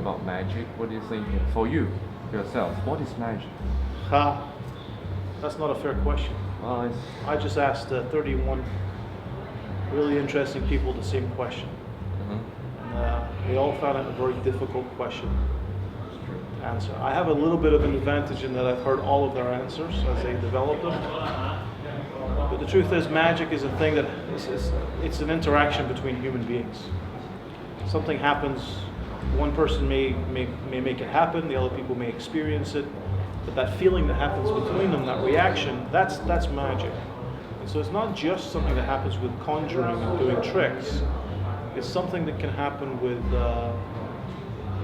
about magic? What do you think for you, yourself? What is magic? That's not a fair question. Well, I just asked 31 really interesting people the same question. And they all found it a very difficult question to answer. I have a little bit of an advantage in that I've heard all of their answers as they develop them. But the truth is, magic is a thing that it's an interaction between human beings. Something happens, one person may make it happen, the other people may experience it, but that feeling that happens between them, that reaction, that's magic. And so it's not just something that happens with conjuring and doing tricks. It's something that can happen with,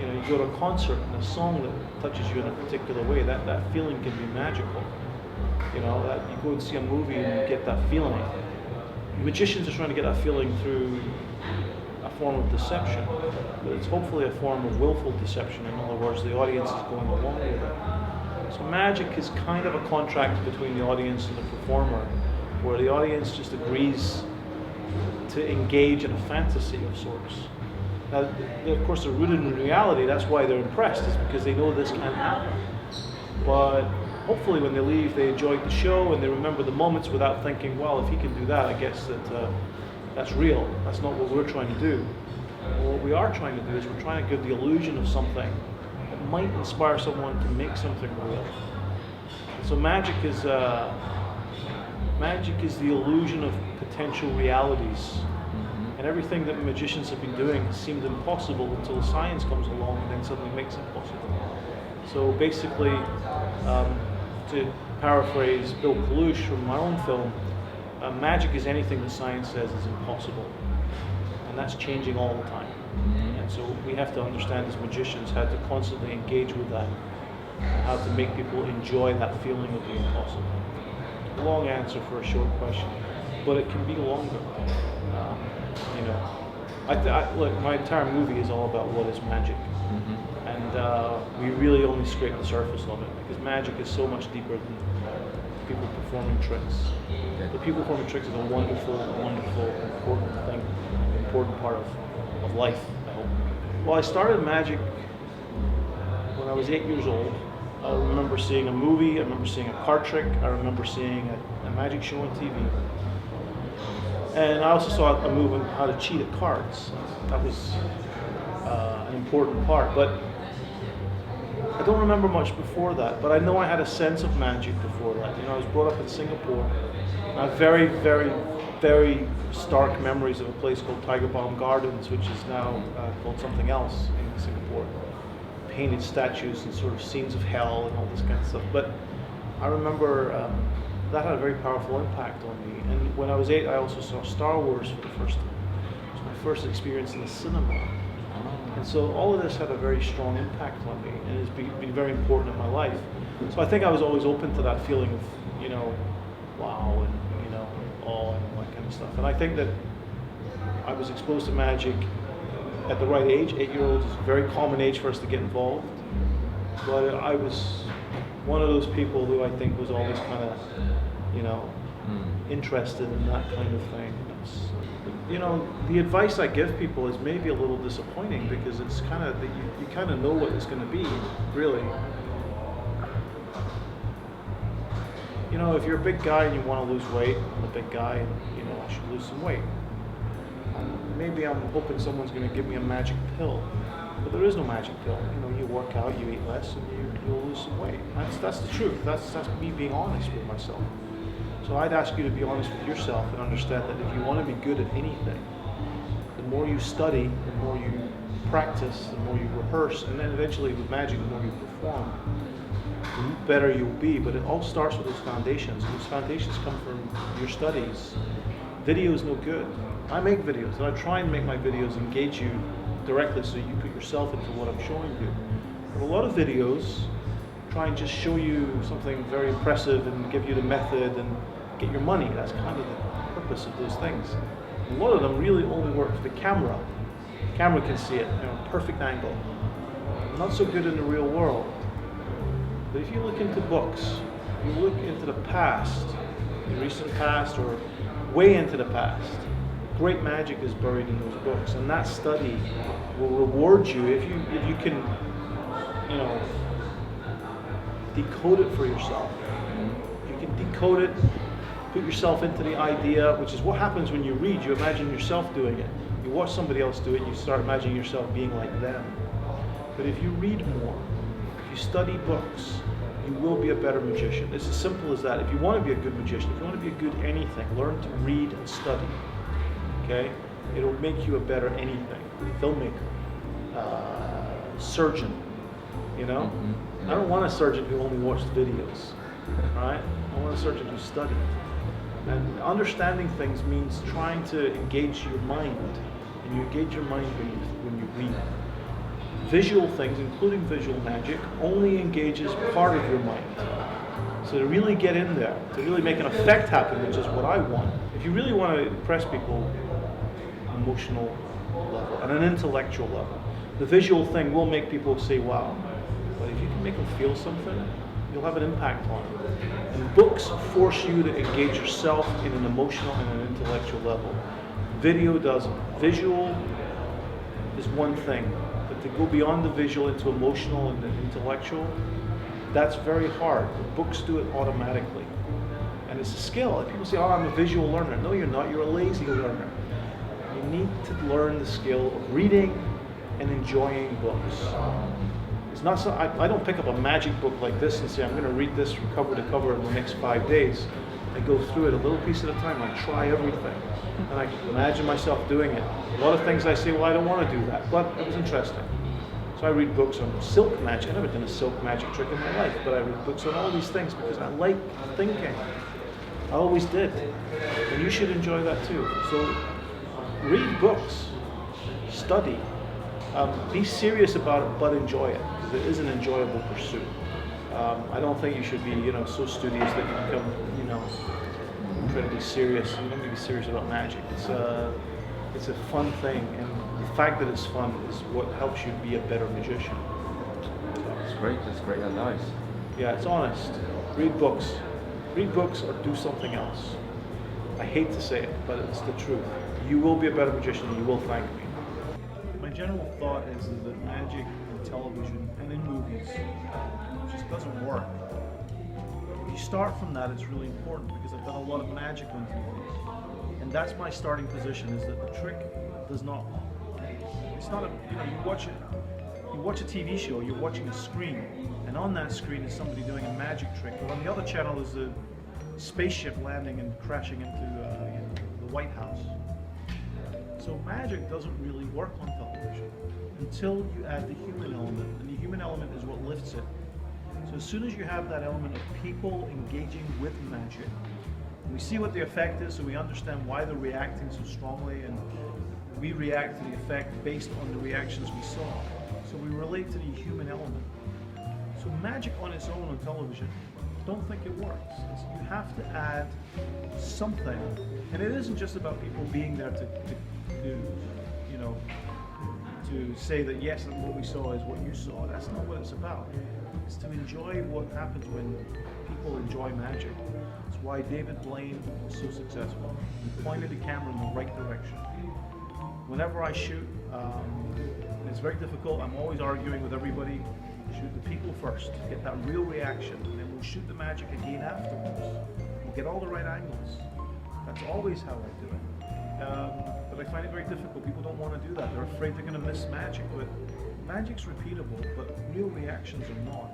you go to a concert and a song that touches you in a particular way. That feeling can be magical. That you go and see a movie and you get that feeling. Magicians are trying to get that feeling through a form of deception, but it's hopefully a form of willful deception. In other words, the audience is going along with it. So magic is kind of a contract between the audience and the performer, where the audience just agrees to engage in a fantasy of sorts. Now, of course, they're rooted in reality. That's why they're impressed, is because they know this can happen. But hopefully when they leave, they enjoyed the show and they remember the moments without thinking, well, if he can do that, I guess that's real. That's not what we're trying to do. Well, what we are trying to do is we're trying to give the illusion of something that might inspire someone to make something real. And so magic is the illusion of potential realities. And everything that magicians have been doing seemed impossible until science comes along and then suddenly makes it possible. So basically, to paraphrase Bill Kalush from my own film, magic is anything that science says is impossible. And that's changing all the time. And so we have to understand as magicians how to constantly engage with that, and how to make people enjoy that feeling of the impossible. Long answer for a short question, but it can be longer. Look, my entire movie is all about what is magic. And we really only scrape the surface of it, because magic is so much deeper than people performing tricks. The people performing tricks is a wonderful, wonderful, important thing, an important part of life, I hope. Well, I started magic when I was 8 years old. I remember seeing a movie, I remember seeing a card trick, I remember seeing a magic show on TV. And I also saw a movie on how to cheat at cards. That was an important part. But I don't remember much before that, but I know I had a sense of magic before that. I was brought up in Singapore. I have very, very, very stark memories of a place called Tiger Balm Gardens, which is now called something else in Singapore. Painted statues and sort of scenes of hell and all this kind of stuff. But I remember that had a very powerful impact on me. And when I was 8, I also saw Star Wars for the first time. It was my first experience in the cinema. And so all of this had a very strong impact on me, and it's been very important in my life. So I think I was always open to that feeling of, wow, and, awe and all that kind of stuff. And I think that I was exposed to magic at the right age. 8-year-olds is a very common age for us to get involved. But I was one of those people who I think was always kind of, interested in that kind of thing. The advice I give people is maybe a little disappointing, because it's kind of that you kind of know what it's going to be, really. If you're a big guy and you want to lose weight, I'm a big guy and I should lose some weight. Maybe I'm hoping someone's going to give me a magic pill, but there is no magic pill. You work out, you eat less, and you'll lose some weight. That's the truth. That's me being honest with myself. So I'd ask you to be honest with yourself and understand that if you want to be good at anything, the more you study, the more you practice, the more you rehearse, and then eventually with magic, the more you perform, the better you'll be. But it all starts with those foundations. Those foundations come from your studies. Video is no good. I make videos, and I try and make my videos engage you directly so you put yourself into what I'm showing you. But a lot of videos try and just show you something very impressive and give you the method and get your money. That's kind of the purpose of those things. A lot of them really only work for the camera. The camera can see it, perfect angle. Not so good in the real world. But if you look into books, you look into the past, the recent past or way into the past, great magic is buried in those books, and that study will reward you if you can, you know, decode it for yourself. You can decode it, put yourself into the idea, which is what happens when you read. You imagine yourself doing it. You watch somebody else do it, you start imagining yourself being like them. But if you read more, if you study books, you will be a better magician. It's as simple as that. If you want to be a good magician, if you want to be a good anything, learn to read and study. Okay? It'll make you a better anything. Filmmaker, surgeon, you know? I don't want a surgeon who only watched videos, right? I want a surgeon who studied. And understanding things means trying to engage your mind, and you engage your mind when you read. Visual things, including visual magic, only engages part of your mind. So to really get in there, to really make an effect happen, which is what I want. If you really want to impress people, emotional level and an intellectual level, the visual thing will make people say, wow. But if you can make them feel something, you'll have an impact on them. And books force you to engage yourself in an emotional and an intellectual level. Video doesn't. Visual is one thing, but to go beyond the visual into emotional and intellectual, that's very hard. The books do it automatically. And it's a skill. People say, oh, I'm a visual learner. No, you're not. You're a lazy learner. You need to learn the skill of reading and enjoying books. It's not so, I don't pick up a magic book like this and say, I'm going to read this from cover to cover in the next 5 days. I go through it a little piece at a time. I try everything. And I imagine myself doing it. A lot of things I say, well, I don't want to do that. But it was interesting. So I read books on silk magic. I've never done a silk magic trick in my life, but I read books on all these things because I like thinking. I always did. And you should enjoy that too. So read books, study, be serious about it, but enjoy it, because it is an enjoyable pursuit. I don't think you should be, so studious that you become, incredibly serious. You don't need to be serious about magic. It's a fun thing, and the fact that it's fun is what helps you be a better magician. That's great. That's great advice. Yeah, it's honest. Read books. Read books or do something else. I hate to say it, but it's the truth. You will be a better magician, and you will thank me. My general thought is that magic in television and in movies just doesn't work. If you start from that, it's really important, because I've done a lot of magic on TV. And that's my starting position, is that the trick does not, it's not you watch a TV show, you're watching a screen, and on that screen is somebody doing a magic trick, but on the other channel is a spaceship landing and crashing into the White House. So magic doesn't really work on television until you add the human element, and the human element is what lifts it. So as soon as you have that element of people engaging with magic, we see what the effect is, so we understand why they're reacting so strongly, and we react to the effect based on the reactions we saw. So we relate to the human element. So magic on its own on television, don't think it works. You have to add something, and it isn't just about people being there to say that yes, what we saw is what you saw. That's not what it's about. It's to enjoy what happens when people enjoy magic. It's why David Blaine was so successful. He pointed the camera in the right direction. Whenever I shoot, it's very difficult. I'm always arguing with everybody. Shoot the people first, get that real reaction, and then we'll shoot the magic again afterwards. We'll get all the right angles. That's always how I do it. But I find it very difficult. People don't want to do that. They're afraid they're going to miss magic. But magic's repeatable, but real reactions are not.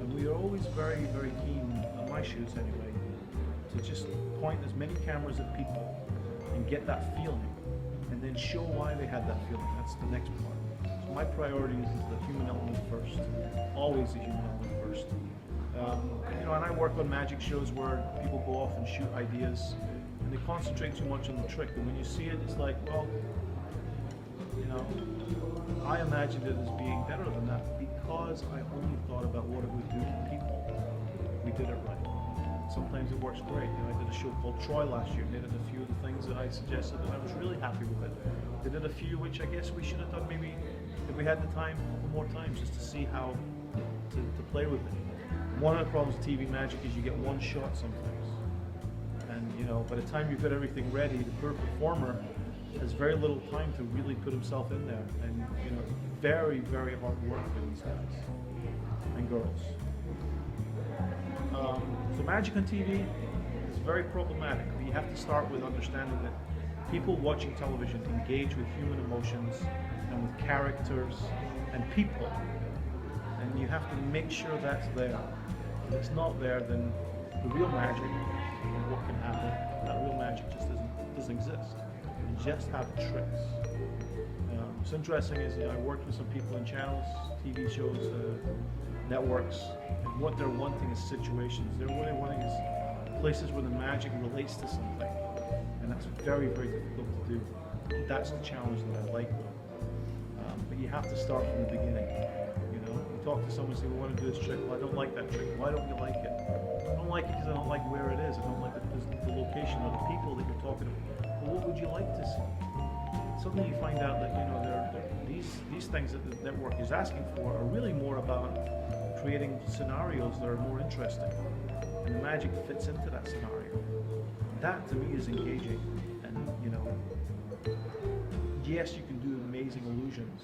And we are always very, very keen, on my shoots anyway, to just point as many cameras at people and get that feeling, and then show why they had that feeling. That's the next part. So my priority is the human element first. Always the human element first. And I work on magic shows where people go off and shoot ideas, and they concentrate too much on the trick. And when you see it, it's like, well, I imagined it as being better than that because I only thought about what it would do to people. We did it right. Sometimes it works great. I did a show called Troy last year. They did a few of the things that I suggested, and I was really happy with it. They did a few which I guess we should have done maybe if we had the time, a couple more times, just to see how to play with it. One of the problems with TV magic is you get one shot sometimes. And by the time you've got everything ready, the poor performer has very little time to really put himself in there, and you know, very, very hard work for these guys and girls. So magic on TV is very problematic. You have to start with understanding that people watching television engage with human emotions and with characters and people, and you have to make sure that's there. If it's not there, then the real magic of what can happen, that real magic just doesn't exist. You just have tricks. What's interesting is, you know, I worked with some people in channels, TV shows, networks, and what they're wanting is situations. What they're wanting is places where the magic relates to something, and that's very, very difficult to do. That's the challenge that I like, though. But you have to start from the beginning. You know, you talk to someone and say, "We want to do this trick." Well, I don't like that trick. Why don't you like it? I don't like it because I don't like where it is. I don't like the location of the people that you're talking about. Well, what would you like to see? Suddenly you find out that, you know, these things that the network is asking for are really more about creating scenarios that are more interesting, and the magic fits into that scenario. That to me is engaging, and you know, yes, you can do amazing illusions.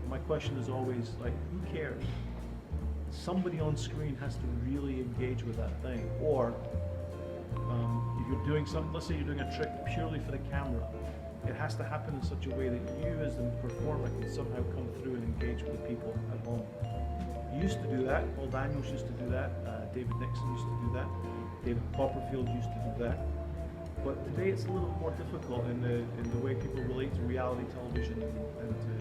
My question is always like, who cares? Somebody on screen has to really engage with that thing, or if you're doing something, let's say you're doing a trick purely for the camera, it has to happen in such a way that you as the performer can somehow come through and engage with the people at home. You used to do that, Paul Daniels used to do that, David Nixon used to do that, David Copperfield used to do that. But today it's a little more difficult in the way people relate to reality television and to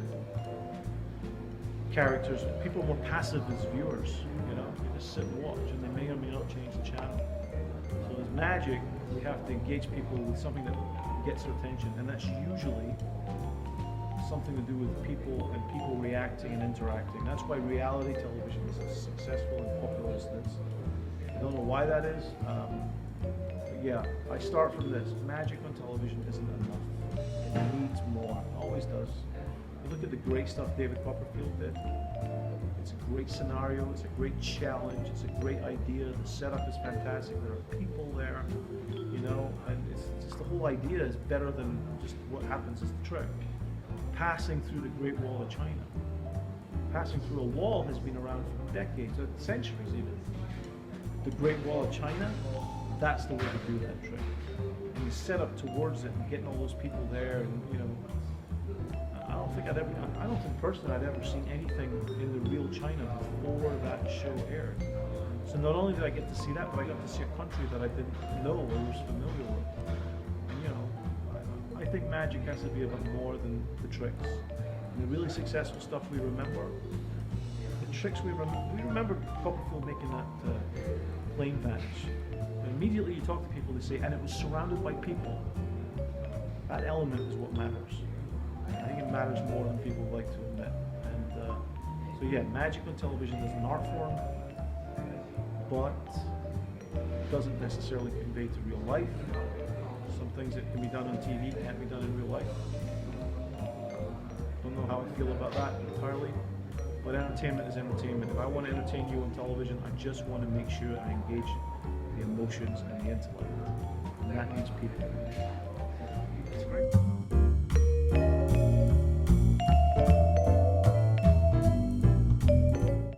characters. People are more passive as viewers, you know, you just sit and watch, and they may or may not change the channel. So as magic, we have to engage people with something that gets their attention, and that's usually something to do with people and people reacting and interacting. That's why reality television is as successful and popular as this. I don't know why that is, but yeah, I start from this. Magic on television isn't enough. It needs more. It always does. You look at the great stuff David Copperfield did. It's a great scenario, it's a great challenge, it's a great idea, the setup is fantastic, there are people there, you know, and it's just the whole idea is better than just what happens as the trick. Passing through the Great Wall of China. Passing through a wall has been around for decades, centuries even. The Great Wall of China, that's the way to do that trick. And you set up towards it and getting all those people there, and you know, I don't think personally I'd ever seen anything in the real China before that show aired. So not only did I get to see that, but I got to see a country that I didn't know or was familiar with. And you know, I think magic has to be about more than the tricks. And the really successful stuff we remember, the tricks we remember Copperfield making that plane vanish. And immediately you talk to people, they say, and it was surrounded by people. That element is what matters. I think it matters more than people like to admit. And so yeah, magic on television is an art form, but it doesn't necessarily convey to real life. Some things that can be done on TV can't be done in real life. Don't know how I feel about that entirely, but entertainment is entertainment. If I want to entertain you on television, I just want to make sure I engage the emotions and the intellect, and that needs people. That's great.